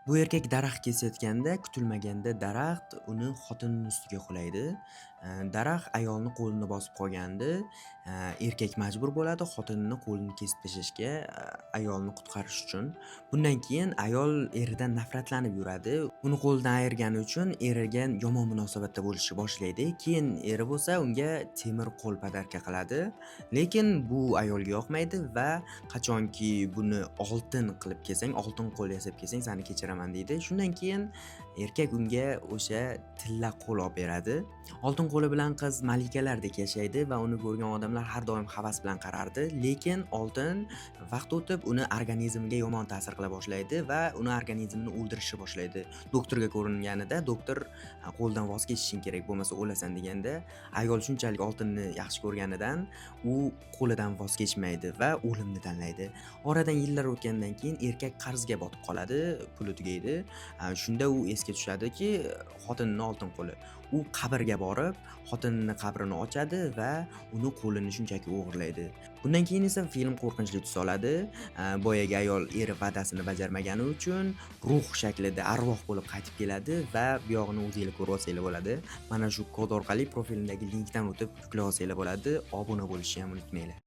Bu erkak daraxt kesayotganda, kutilmaganda daraxt uni xotinining ustiga qulaydi. Daraxt ayolni qo'lini bosib qolganda, erkak majbur bo'ladi xotinini qo'lini kesib tashlashga, ayolni qutqarish uchun. Bundan keyin ayol eridan nafratlanib yuradi. Uni qo'lidan ayirgani uchun eriga yomon munosabatda bo'lishni boshlaydi. Keyin eri bo'lsa unga temir qo'l podarka qiladi. Lekin bu ayolga yoqmaydi va qachonki buni oltin qilib kelsang, oltin qo'l yasab kelsang, seni kechiraman deydi. Shundan keyin erkak unga o'sha tilla qo'l olib beradi. Oltin qo'li bilan qiz malikalardek yashaydi va uni ko'rgan odamlar har doim havas bilan qarardi. Lekin oltin vaqt o'tib uni organizmiga yomon ta'sir qila boshlaydi va uni organizmini o'ldirishni boshlaydi. Doktorga ko'ringanida doktor qo'ldan voz kechishing kerak, bo'lmasa o'lasan deganda, ayol shunchalik oltinni yaxshi ko'rganidan u qo'lidan voz kechmaydi va o'limni tanlaydi. Oradan yillar o'tgandan keyin erkak qarzga botib qoladi, puli tugaydi. Shunda u esga tushadiki, xotinining oltin qo'li. U qabrga borib, xotinining qabrini ochadi va uni qo'lini shunchaki o'g'irlaydi. Bundan keyin esa film qo'rqinchli tus oladi. Boyagi ayol eri va'dasini bajarmagani uchun ruh shaklida arvoh bo'lib qaytib keladi va buyog'ini o'zinglar ko'rib olsanglar bo'ladi. Mana shu kod orqali profilimdagi linkdan o'tib yuklab olsanglar bo'ladi. Obuna bo'lishni ham unutmanglar.